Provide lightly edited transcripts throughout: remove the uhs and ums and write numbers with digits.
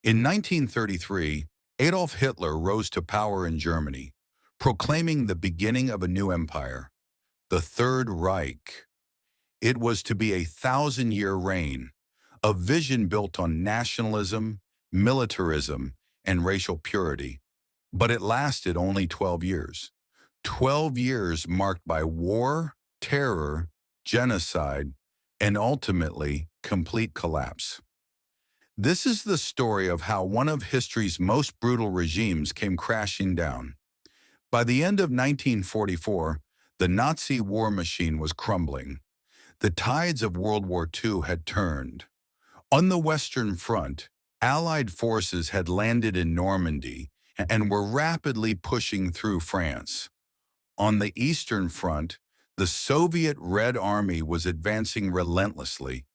In 1933, Adolf Hitler rose to power in Germany, proclaiming the beginning of a new empire, the Third Reich. It was to be a thousand-year reign, a vision built on nationalism, militarism, and racial purity. But it lasted only 12 years. 12 years marked by war, terror, genocide, and ultimately complete collapse. This is the story of how one of history's most brutal regimes came crashing down. By the end of 1944, the Nazi war machine was crumbling. The tides of World War II had turned. On the Western Front, Allied forces had landed in Normandy and were rapidly pushing through France. On the Eastern Front, the Soviet Red Army was advancing relentlessly,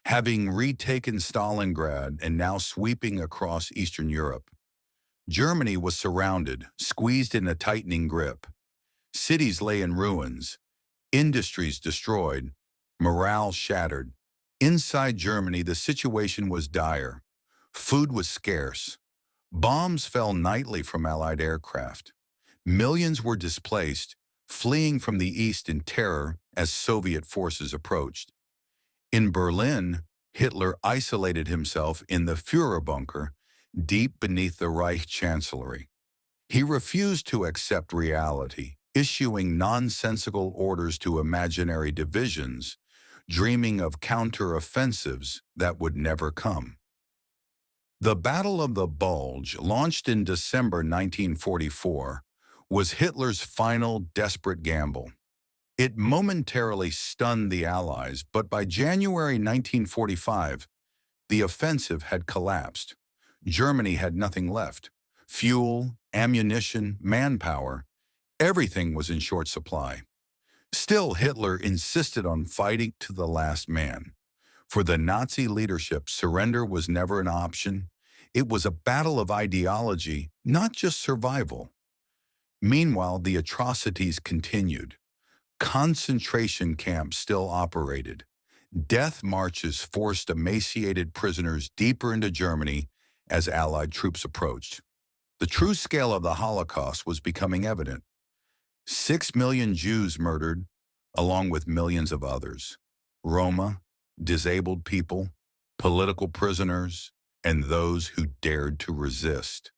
having retaken Stalingrad and now sweeping across Eastern Europe. Germany was surrounded, squeezed in a tightening grip. Cities lay in ruins, industries destroyed, morale shattered. Inside Germany, the situation was dire. Food was scarce. Bombs fell nightly from Allied aircraft. Millions were displaced, fleeing from the east in terror as Soviet forces approached. In Berlin, Hitler isolated himself in the Führer bunker, deep beneath the Reich Chancellery. He refused to accept reality, issuing nonsensical orders to imaginary divisions, dreaming of counter-offensives that would never come. The Battle of the Bulge, launched in December 1944, was Hitler's final desperate gamble. It momentarily stunned the Allies, but by January 1945, the offensive had collapsed. Germany had nothing left. Fuel, ammunition, manpower, everything was in short supply. Still, Hitler insisted on fighting to the last man. For the Nazi leadership, surrender was never an option. It was a battle of ideology, not just survival. Meanwhile, the atrocities continued. Concentration camps still operated. Death marches forced emaciated prisoners deeper into Germany as Allied troops approached. The true scale of the Holocaust was becoming evident. 6 million Jews murdered, along with millions of others. Roma, disabled people, political prisoners, and those who dared to resist.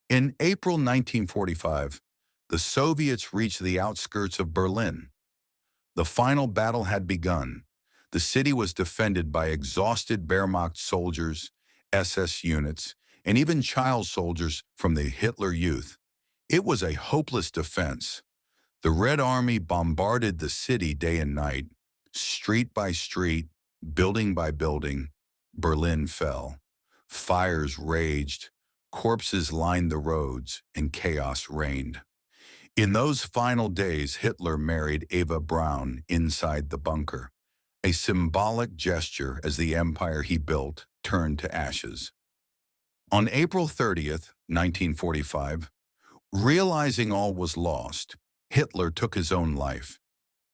In April 1945, the Soviets reached the outskirts of Berlin. The final battle had begun. The city was defended by exhausted Wehrmacht soldiers, SS units, and even child soldiers from the Hitler Youth. It was a hopeless defense. The Red Army bombarded the city day and night. Street by street, building by building, Berlin fell. Fires raged, corpses lined the roads, and chaos reigned. In those final days, Hitler married Eva Braun inside the bunker, a symbolic gesture as the empire he built turned to ashes. On April 30th, 1945, realizing all was lost, Hitler took his own life.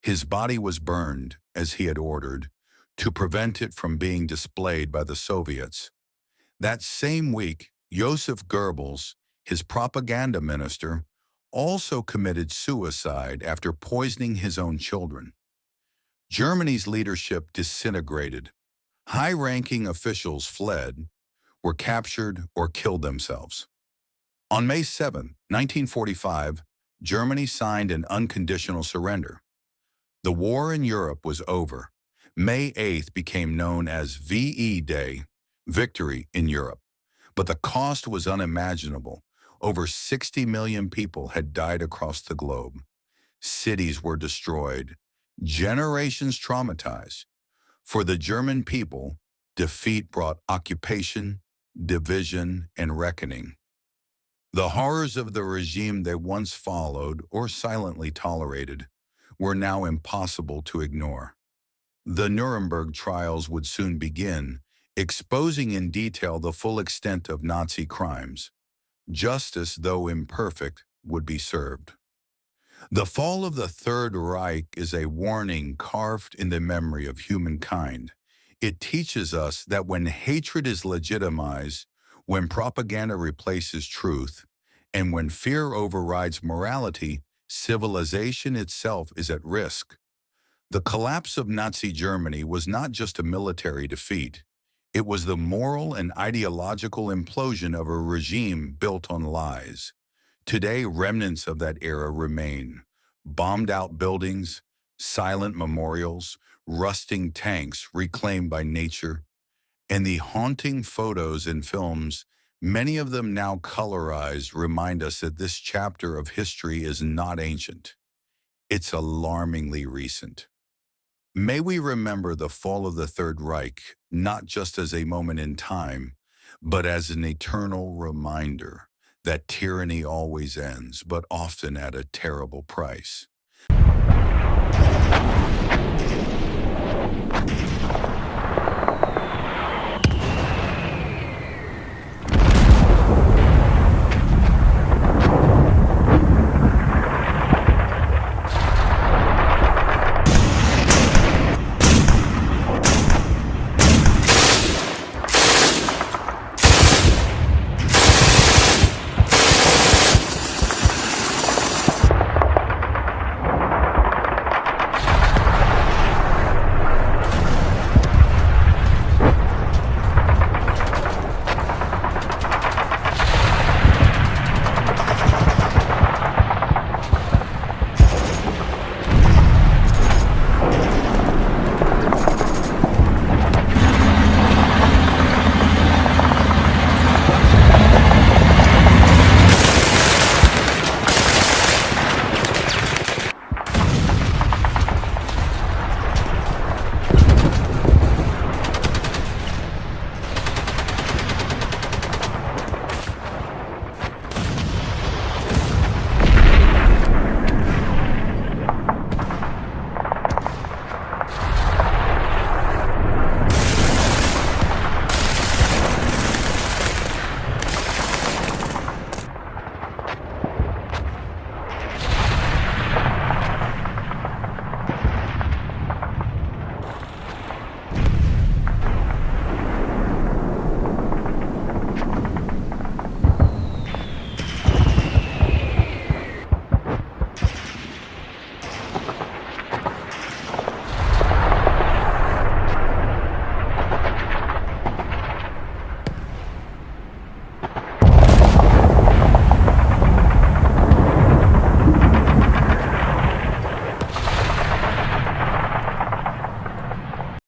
His body was burned, as he had ordered, to prevent it from being displayed by the Soviets. That same week, Joseph Goebbels, his propaganda minister, also committed suicide after poisoning his own children. Germany's leadership disintegrated. High-ranking officials fled, were captured, or killed themselves. On May 7, 1945, Germany signed an unconditional surrender. The war in Europe was over. May 8th became known as VE Day, Victory in Europe. But the cost was unimaginable. Over 60 million people had died across the globe. Cities were destroyed. Generations traumatized. For the German people, defeat brought occupation, division, and reckoning. The horrors of the regime they once followed or silently tolerated were now impossible to ignore. The Nuremberg trials would soon begin, exposing in detail the full extent of Nazi crimes. Justice, though imperfect, would be served. The fall of the Third Reich is a warning carved in the memory of humankind. It teaches us that when hatred is legitimized, When propaganda replaces truth, and when fear overrides morality, civilization itself is at risk. The collapse of Nazi Germany was not just a military defeat. It was the moral and ideological implosion of a regime built on lies. Today, remnants of that era remain. Bombed-out buildings, silent memorials, rusting tanks reclaimed by nature, and the haunting photos and films, many of them now colorized, remind us that this chapter of history is not ancient. It's alarmingly recent. May we remember the fall of the Third Reich not just as a moment in time, but as an eternal reminder that tyranny always ends, but often at a terrible price.